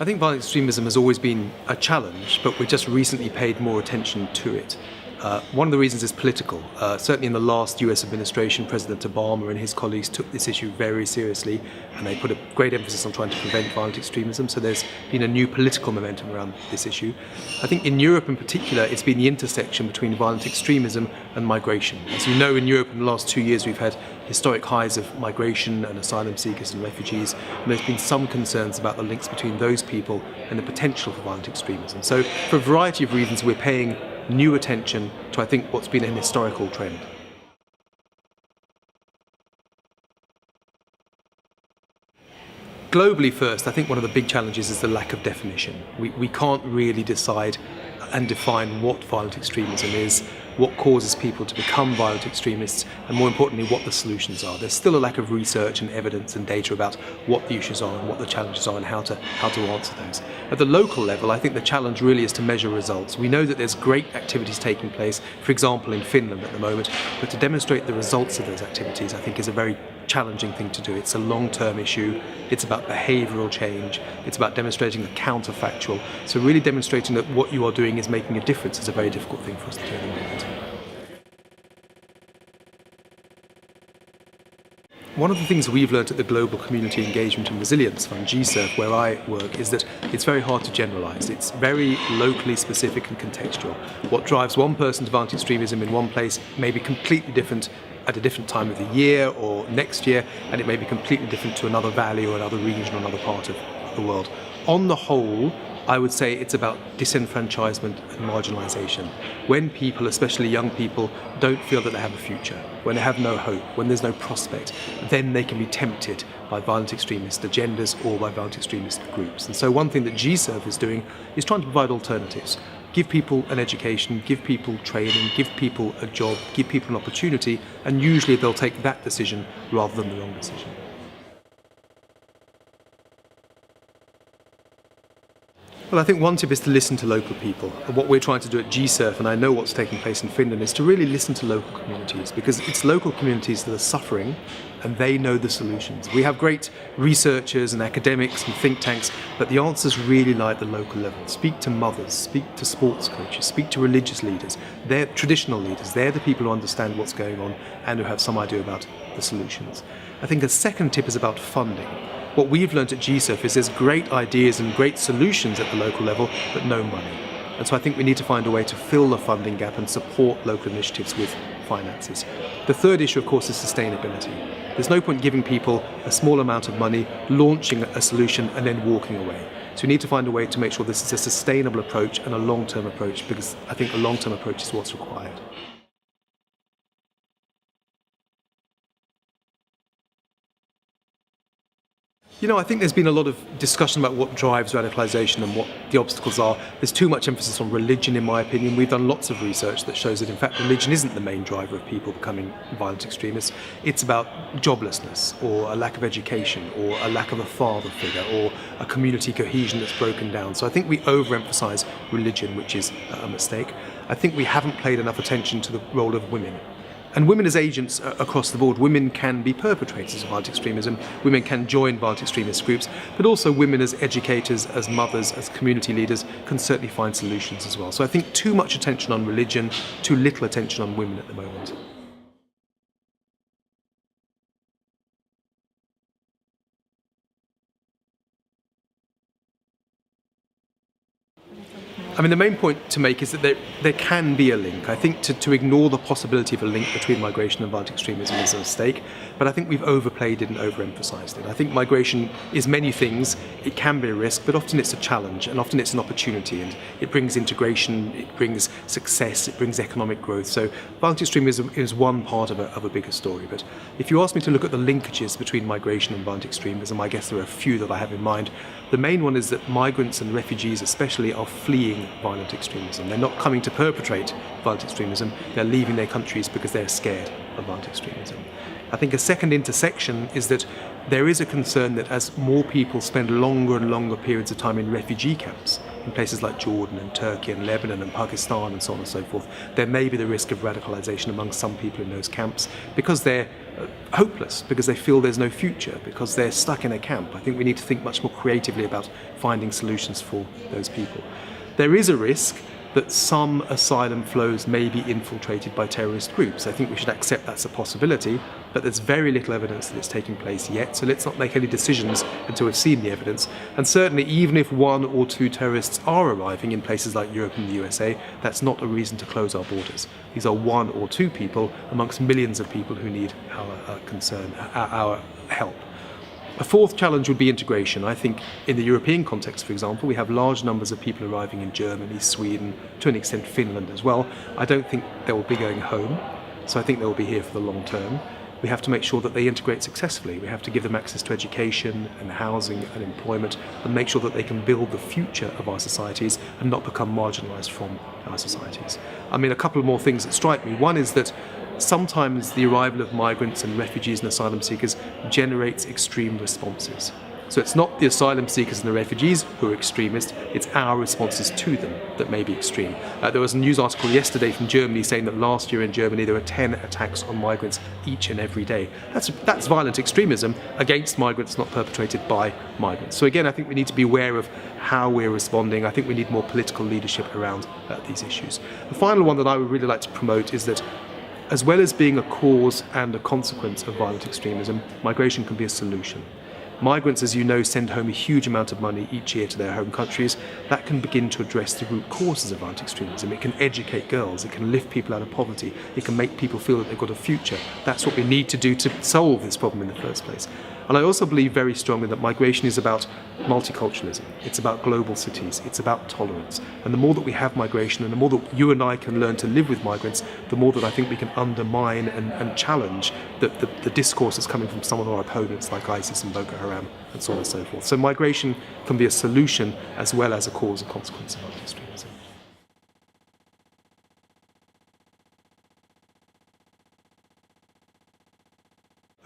I think violent extremism has always been a challenge, but we've just recently paid more attention to it. One of the reasons is political. Certainly in the last US administration, President Obama and his colleagues took this issue very seriously, and they put a great emphasis on trying to prevent violent extremism, so there's been a new political momentum around this issue. I think in Europe in particular, it's been the intersection between violent extremism and migration. As you know, in Europe in the last 2 years, we've had historic highs of migration and asylum seekers and refugees, and there's been some concerns about the links between those people and the potential for violent extremism. So for a variety of reasons, we're paying new attention to, I think, what's been an historical trend. Globally first, I think one of the big challenges is the lack of definition. We can't really decide and define what violent extremism is, what causes people to become violent extremists, and more importantly, what the solutions are. There's still a lack of research and evidence and data about what the issues are and what the challenges are and how to answer those. At the local level, I think the challenge really is to measure results. We know that there's great activities taking place, for example, in Finland at the moment, but to demonstrate the results of those activities, I think, is a very challenging thing to do. It's a long-term issue. It's about behavioural change. It's about demonstrating the counterfactual. So really demonstrating that what you are doing is making a difference is a very difficult thing for us to do at the moment. One of the things we've learned at the Global Community Engagement and Resilience Fund, GCERF, where I work, is that it's very hard to generalise. It's very locally specific and contextual. What drives one person to violent extremism in one place may be completely different at a different time of the year or next year, and it may be completely different to another valley or another region or another part of the world. On the whole, I would say it's about disenfranchisement and marginalisation. When people, especially young people, don't feel that they have a future, when they have no hope, when there's no prospect, then they can be tempted by violent extremist agendas or by violent extremist groups. And so one thing that GCERF is doing is trying to provide alternatives. Give people an education, give people training, give people a job, give people an opportunity, and usually they'll take that decision rather than the wrong decision. Well, I think one tip is to listen to local people. And what we're trying to do at GCERF, and I know what's taking place in Finland, is to really listen to local communities, because it's local communities that are suffering and they know the solutions. We have great researchers and academics and think tanks, but the answers really lie at the local level. Speak to mothers, speak to sports coaches, speak to religious leaders. They're traditional leaders. They're the people who understand what's going on and who have some idea about the solutions. I think a second tip is about funding. What we've learned at GCERF is there's great ideas and great solutions at the local level, but no money. And so I think we need to find a way to fill the funding gap and support local initiatives with finances. The third issue, of course, is sustainability. There's no point giving people a small amount of money, launching a solution, and then walking away. So we need to find a way to make sure this is a sustainable approach and a long-term approach, because I think a long-term approach is what's required. You know, I think there's been a lot of discussion about what drives radicalisation and what the obstacles are. There's too much emphasis on religion, in my opinion. We've done lots of research that shows that, in fact, religion isn't the main driver of people becoming violent extremists. It's about joblessness, or a lack of education, or a lack of a father figure, or a community cohesion that's broken down. So I think we overemphasise religion, which is a mistake. I think we haven't paid enough attention to the role of women. And women as agents across the board. Women can be perpetrators of violent extremism, women can join violent extremist groups, but also women as educators, as mothers, as community leaders can certainly find solutions as well. So I think too much attention on religion, too little attention on women at the moment. I mean, the main point to make is that there can be a link. I think to ignore the possibility of a link between migration and violent extremism is a mistake, but I think we've overplayed it and overemphasised it. I think migration is many things. It can be a risk, but often it's a challenge, and often it's an opportunity, and it brings integration, it brings success, it brings economic growth. So violent extremism is one part of a bigger story. But if you ask me to look at the linkages between migration and violent extremism, I guess there are a few that I have in mind. The main one is that migrants and refugees especially are fleeing violent extremism. They're not coming to perpetrate violent extremism, they're leaving their countries because they're scared of violent extremism. I think a second intersection is that There is a concern that as more people spend longer and longer periods of time in refugee camps, in places like Jordan and Turkey and Lebanon and Pakistan and so on and so forth, there may be the risk of radicalisation among some people in those camps because they're hopeless, because they feel there's no future, because they're stuck in a camp. I think we need to think much more creatively about finding solutions for those people. There is a risk that some asylum flows may be infiltrated by terrorist groups. I think we should accept that's a possibility, but there's very little evidence that it's taking place yet, so let's not make any decisions until we've seen the evidence. And certainly, even if 1 or 2 terrorists are arriving in places like Europe and the USA, that's not a reason to close our borders. These are 1 or 2 people amongst millions of people who need our concern, our help. A fourth challenge would be integration. I think in the European context, for example, we have large numbers of people arriving in Germany, Sweden, to an extent Finland as well. I don't think they will be going home, so I think they will be here for the long term. We have to make sure that they integrate successfully. We have to give them access to education and housing and employment and make sure that they can build the future of our societies and not become marginalised from our societies. I mean, a couple more things that strike me. One is that sometimes the arrival of migrants and refugees and asylum seekers generates extreme responses. So it's not the asylum seekers and the refugees who are extremist, it's our responses to them that may be extreme. There was a news article yesterday from Germany saying that last year in Germany there were 10 attacks on migrants each and every day. That's violent extremism against migrants, not perpetrated by migrants. So again, I think we need to be aware of how we're responding. I think we need more political leadership around these issues. The final one that I would really like to promote is that as well as being a cause and a consequence of violent extremism, migration can be a solution. Migrants, as you know, send home a huge amount of money each year to their home countries. That can begin to address the root causes of violent extremism. It can educate girls, it can lift people out of poverty, it can make people feel that they've got a future. That's what we need to do to solve this problem in the first place. And I also believe very strongly that migration is about multiculturalism. It's about global cities. It's about tolerance. And the more that we have migration and the more that you and I can learn to live with migrants, the more that I think we can undermine and challenge the discourse that's coming from some of our opponents like ISIS and Boko Haram and so on and so forth. So migration can be a solution as well as a cause and consequence of violent extremism.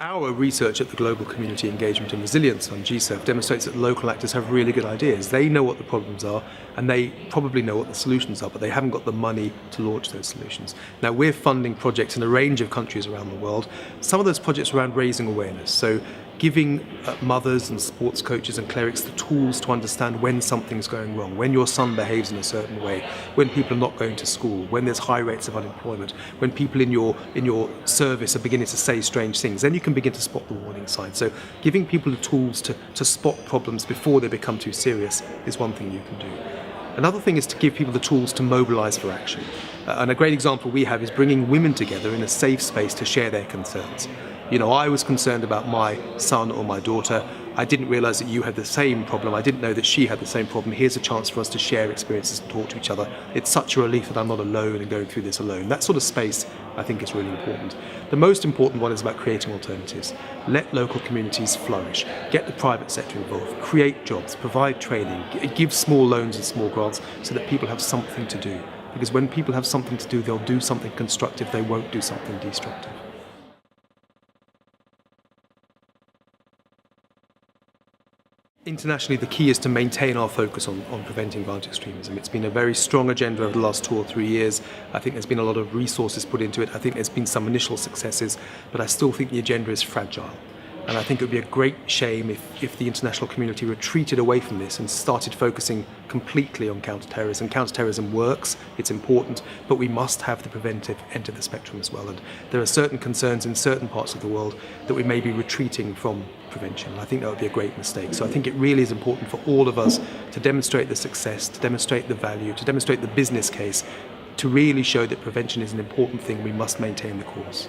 Our research at the Global Community Engagement and Resilience Fund, GCERF, demonstrates that local actors have really good ideas. They know what the problems are and they probably know what the solutions are, but they haven't got the money to launch those solutions. Now, we're funding projects in a range of countries around the world. Some of those projects are around raising awareness. So giving mothers and sports coaches and clerics the tools to understand when something's going wrong, when your son behaves in a certain way, when people are not going to school, when there's high rates of unemployment, when people in your service are beginning to say strange things, then you can begin to spot the warning signs. So giving people the tools to spot problems before they become too serious is one thing you can do. Another thing is to give people the tools to mobilise for action. And a great example we have is bringing women together in a safe space to share their concerns. You know, I was concerned about my son or my daughter. I didn't realise that you had the same problem. I didn't know that she had the same problem. Here's a chance for us to share experiences and talk to each other. It's such a relief that I'm not alone and going through this alone. That sort of space, I think, is really important. The most important one is about creating alternatives. Let local communities flourish. Get the private sector involved. Create jobs. Provide training. Give small loans and small grants so that people have something to do. Because when people have something to do, they'll do something constructive. They won't do something destructive. Internationally, the key is to maintain our focus on preventing violent extremism. It's been a very strong agenda over the last 2 or 3 years. I think there's been a lot of resources put into it. I think there's been some initial successes, but I still think the agenda is fragile. And I think it would be a great shame if the international community retreated away from this and started focusing completely on counterterrorism. Counterterrorism works, it's important, but we must have the preventive end of the spectrum as well. And there are certain concerns in certain parts of the world that we may be retreating from prevention. I think that would be a great mistake. So I think it really is important for all of us to demonstrate the success, to demonstrate the value, to demonstrate the business case, to really show that prevention is an important thing. We must maintain the course.